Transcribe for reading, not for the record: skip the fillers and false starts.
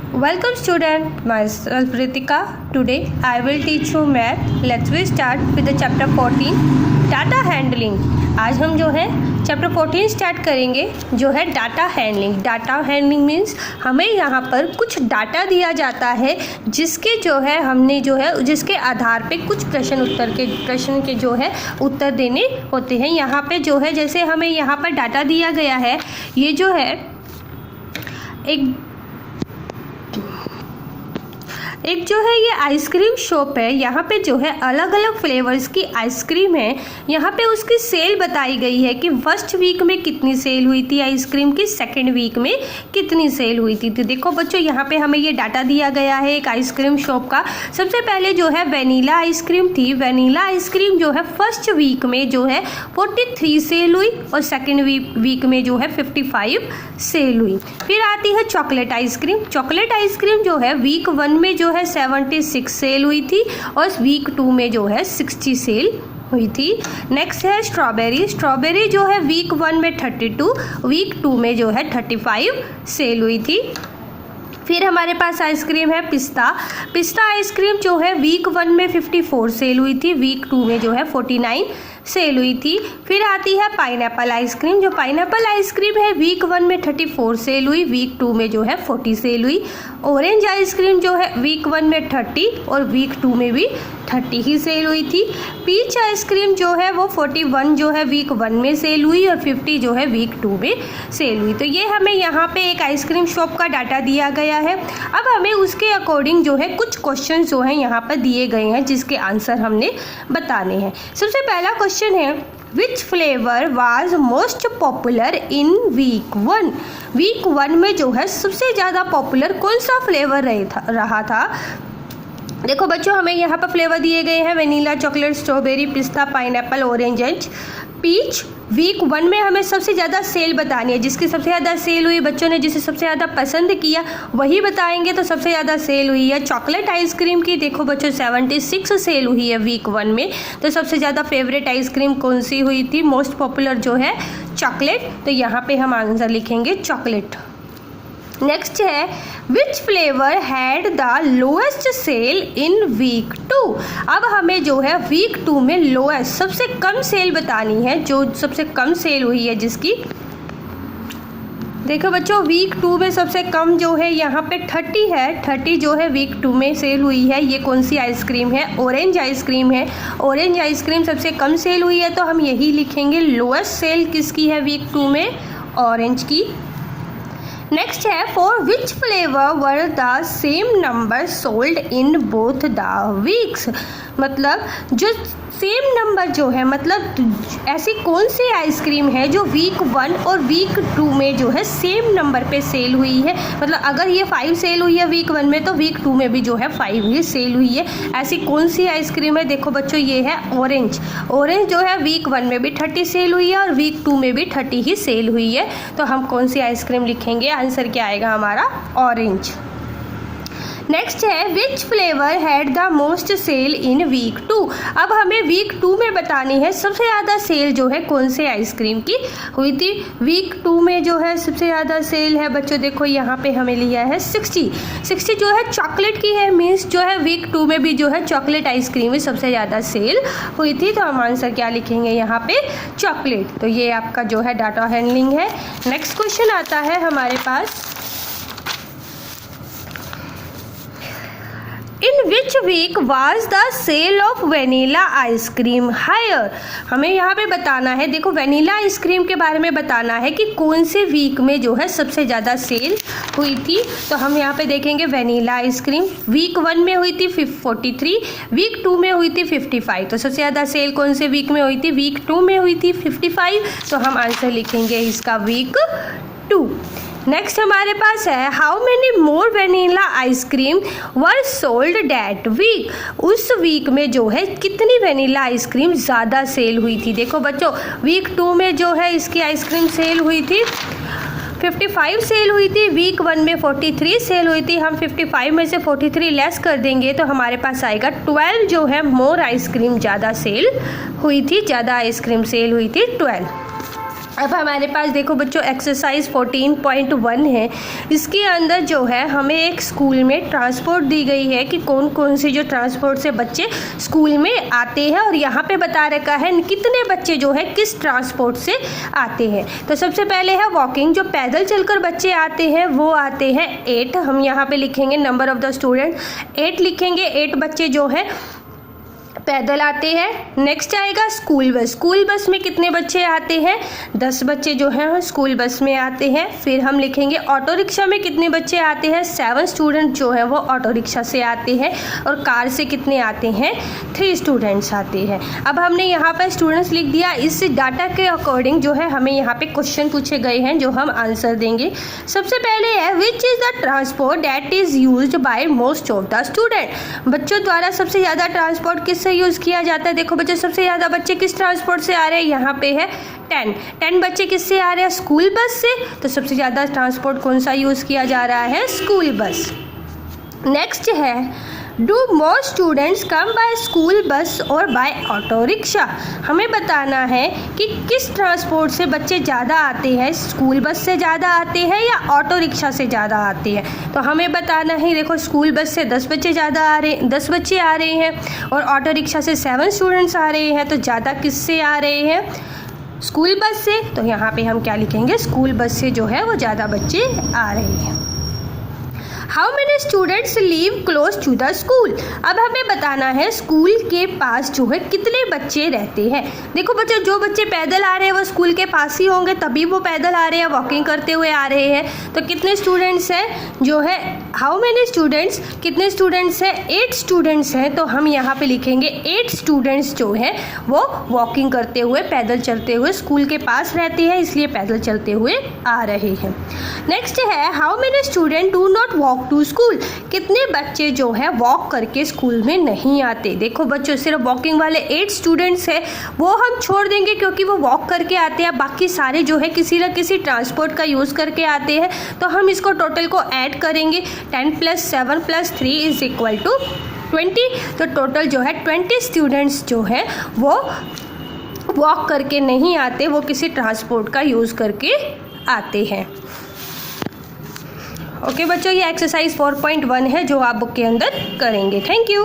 Welcome student, myself Ritika. Today I will teach you math. Let's we start with the chapter 14 data handling. आज हम जो है chapter 14 start करेंगे जो है data handling. Data handling means हमें यहाँ पर कुछ डाटा दिया जाता है जिसके जो है हमने जो है जिसके आधार पे कुछ प्रश्न के जो है उत्तर देने होते हैं। यहाँ पे जो है जैसे हमें यहाँ पर डाटा दिया गया है, ये जो है एक जो है ये आइसक्रीम शॉप है। यहाँ पे जो है अलग अलग फ्लेवर्स की आइसक्रीम है। यहाँ पे उसकी सेल बताई गई है कि फर्स्ट वीक में कितनी सेल हुई थी आइसक्रीम की, सेकंड वीक में कितनी सेल हुई थी। तो देखो बच्चों, यहाँ पे हमें ये डाटा दिया गया है एक आइसक्रीम शॉप का। सबसे पहले जो है वेनीला आइसक्रीम थी। वेनीला आइसक्रीम जो है फर्स्ट वीक में जो है 43 सेल हुई और सेकेंड वीक में जो है 55 सेल हुई। फिर आती है चॉकलेट आइसक्रीम। चॉकलेट आइसक्रीम जो है वीक 1 में जो है 76 सेल हुई थी और वीक 2 में जो है 60 सेल हुई थी। नेक्स्ट है स्ट्रॉबेरी। स्ट्रॉबेरी जो है वीक 1 में 32, वीक 2 में जो है 35 सेल हुई थी। फिर हमारे पास आइसक्रीम है पिस्ता। पिस्ता आइसक्रीम जो है वीक 1 में 54 सेल हुई थी, वीक 2 में जो है 49 सेल हुई थी। फिर आती है पाइनएप्पल आइसक्रीम। जो पाइनएप्पल आइसक्रीम है वीक 1 में 34 सेल हुई, वीक 2 में जो है 40 सेल हुई। ऑरेंज आइसक्रीम जो है वीक 1 में 30 और वीक 2 में भी 30 ही सेल हुई थी। पीच आइसक्रीम जो है वो 41 जो है वीक 1 में सेल हुई और 50 जो है वीक 2 में सेल हुई। तो ये हमें यहाँ पे एक आइसक्रीम शॉप का डाटा दिया गया है। अब हमें उसके अकॉर्डिंग जो है कुछ क्वेश्चन जो हैं यहाँ पर दिए गए हैं जिसके आंसर हमने बताने हैं। सबसे पहला क्वेश्चन है which flavour was most popular in week 1। Week 1 में जो है सबसे ज़्यादा पॉपुलर कौन सा फ्लेवर रहा था। देखो बच्चों, हमें यहाँ पर फ्लेवर दिए गए हैं वेनीला, चॉकलेट, स्ट्रॉबेरी, पिस्ता, pineapple, orange and peach. Week 1 में हमें सबसे ज़्यादा सेल बतानी है। जिसकी सबसे ज़्यादा सेल हुई, बच्चों ने जिसे सबसे ज़्यादा पसंद किया वही बताएंगे। तो सबसे ज़्यादा सेल हुई है चॉकलेट आइसक्रीम की। देखो बच्चों, 76 सेल हुई है वीक 1 में। तो सबसे ज़्यादा फेवरेट आइसक्रीम कौन सी हुई थी, मोस्ट पॉपुलर जो है चॉकलेट। तो यहाँ पे हम आंसर लिखेंगे चॉकलेट। नेक्स्ट है which flavour had the lowest sale in week 2। अब हमें जो है वीक 2 में लोएस्ट सबसे कम सेल बतानी है, जो सबसे कम सेल हुई है जिसकी। देखो बच्चों, वीक 2 में सबसे कम जो है यहाँ पे 30 है। 30 जो है वीक 2 में सेल हुई है। ये कौन सी आइसक्रीम है, ऑरेंज आइसक्रीम है। ऑरेंज आइसक्रीम सबसे कम सेल हुई है तो हम यही लिखेंगे लोएस्ट सेल किसकी है वीक 2 में, ऑरेंज की। नेक्स्ट है for which flavour were the same number sold in both the weeks. मतलब जो सेम नंबर जो है, मतलब ऐसी कौन सी आइसक्रीम है जो वीक 1 और वीक 2 में जो है सेम नंबर पे सेल हुई है। मतलब अगर ये 5 सेल हुई है वीक 1 में तो वीक 2 में भी जो है 5 ही सेल हुई है। ऐसी कौन सी आइसक्रीम है। देखो बच्चों, ये है ऑरेंज। ऑरेंज जो है वीक 1 में भी 30 सेल हुई है और वीक 2 में भी 30 ही सेल हुई है। तो हम कौन सी आइसक्रीम लिखेंगे, आंसर क्या आएगा हमारा, ऑरेंज। नेक्स्ट है which flavour had the most sale in week 2। अब हमें वीक 2 में बतानी है सबसे ज़्यादा सेल जो है कौन से आइसक्रीम की हुई थी। वीक 2 में जो है सबसे ज़्यादा सेल है बच्चों, देखो यहाँ पे हमें लिया है 60 जो है चॉकलेट की है। मीन्स जो है वीक 2 में भी जो है चॉकलेट आइसक्रीम में सबसे ज़्यादा सेल हुई थी। तो हम आंसर क्या लिखेंगे यहाँ पे, चॉकलेट। तो ये आपका जो है डाटा हैंडलिंग है। नेक्स्ट क्वेश्चन आता है हमारे पास in which week was the sale of vanilla ice cream higher. हमें यहाँ पे बताना है, देखो वेनीला आइसक्रीम के बारे में बताना है कि कौन से वीक में जो है सबसे ज़्यादा सेल हुई थी। तो हम यहाँ पे देखेंगे वेनीला आइसक्रीम वीक 1 में हुई थी 43, वीक 2 में हुई थी 55। तो सबसे ज़्यादा सेल कौन से वीक में हुई थी, वीक 2 में हुई थी 55। तो हम आंसर लिखेंगे इसका वीक 2। नेक्स्ट हमारे पास है how many more vanilla ice cream were sold that week. उस वीक में जो है कितनी वेनीला आइसक्रीम ज़्यादा सेल हुई थी। देखो बच्चों, वीक 2 में जो है इसकी आइसक्रीम सेल हुई थी 55 सेल हुई थी, वीक 1 में 43 सेल हुई थी। हम 55 में से 43 लेस कर देंगे तो हमारे पास आएगा 12 जो है मोर आइसक्रीम ज़्यादा सेल हुई थी, ज़्यादा आइसक्रीम सेल हुई थी 12। अब हमारे पास देखो बच्चों एक्सरसाइज 14.1 है। इसके अंदर जो है हमें एक स्कूल में ट्रांसपोर्ट दी गई है कि कौन कौन से जो ट्रांसपोर्ट से बच्चे स्कूल में आते हैं, और यहाँ पे बता रखा है कितने बच्चे जो है किस ट्रांसपोर्ट से आते हैं। तो सबसे पहले है वॉकिंग, जो पैदल चलकर बच्चे आते हैं वो आते हैं 8। हम यहाँ पे लिखेंगे नंबर ऑफ द स्टूडेंट 8 लिखेंगे, 8 बच्चे जो है पैदल आते हैं। नेक्स्ट आएगा स्कूल बस। स्कूल बस में कितने बच्चे आते हैं? 10 बच्चे जो हैं स्कूल बस में आते हैं। फिर हम लिखेंगे ऑटो रिक्शा में कितने बच्चे आते हैं? 7 स्टूडेंट जो है वो ऑटो रिक्शा से आते हैं। और कार से कितने आते हैं? 3 स्टूडेंट्स आते हैं। अब हमने यहाँ पर स्टूडेंट्स लिख दिया। इस डाटा के अकॉर्डिंग जो है हमें यहाँ पे क्वेश्चन पूछे गए हैं जो हम आंसर देंगे। सबसे पहले है which is the transport that is used by most of the student. बच्चों द्वारा सबसे ज़्यादा ट्रांसपोर्ट किससे यूज़ किया जाता है? देखो बच्चों सबसे ज़्यादा बच्चे किस ट्रांसपोर्ट से आ रहे हैं? यहाँ पे है 10 बच्चे किससे आ रहे हैं? स्कूल बस से। तो सबसे ज़्यादा ट्रांसपोर्ट कौन सा यूज़ किया जा रहा है? School bus. नेक्स्ट है do more students come by school bus और बाय ऑटो रिक्शा। हमें बताना है कि किस ट्रांसपोर्ट से बच्चे ज़्यादा आते हैं, स्कूल बस से ज़्यादा आते हैं या ऑटो रिक्शा से ज़्यादा आते हैं। तो हमें बताना है, देखो स्कूल बस से 10 बच्चे दस बच्चे आ रहे हैं और ऑटो रिक्शा से 7 स्टूडेंट्स आ रहे हैं। तो ज़्यादा किससे आ रहे हैं? स्कूल बस से। तो यहाँ पे हम क्या लिखेंगे? स्कूल बस से जो है वो ज़्यादा बच्चे आ रहे हैं। How many students live close to the school. अब हमें बताना है स्कूल के पास जो है कितने बच्चे रहते हैं। देखो बच्चों जो बच्चे पैदल आ रहे हैं वो स्कूल के पास ही होंगे, तभी वो पैदल आ रहे हैं, वॉकिंग करते हुए आ रहे हैं। तो कितने स्टूडेंट्स हैं जो है? हाउ मेनी स्टूडेंट्स, कितने स्टूडेंट्स हैं? 8 स्टूडेंट्स हैं। तो हम यहाँ पे लिखेंगे 8 स्टूडेंट्स जो है वो वॉकिंग करते हुए, पैदल चलते हुए स्कूल के पास रहते हैं, इसलिए पैदल चलते हुए आ रहे हैं। नेक्स्ट है how many student do not walk to school. कितने बच्चे जो है वॉक करके स्कूल में नहीं आते? देखो बच्चों सिर्फ वॉकिंग वाले 8 स्टूडेंट्स हैं, वो हम छोड़ देंगे क्योंकि वो वॉक करके आते हैं। बाकी सारे जो है किसी न किसी ट्रांसपोर्ट का यूज़ करके आते हैं। तो हम इसको टोटल को ऐड करेंगे। 10 + 7 + 3 = 20। तो टोटल जो है 20 स्टूडेंट्स जो है वो वॉक करके नहीं आते, वो किसी ट्रांसपोर्ट का यूज़ करके आते हैं। ओके बच्चों, ये एक्सरसाइज 4.1 है जो आप बुक के अंदर करेंगे। Thank you.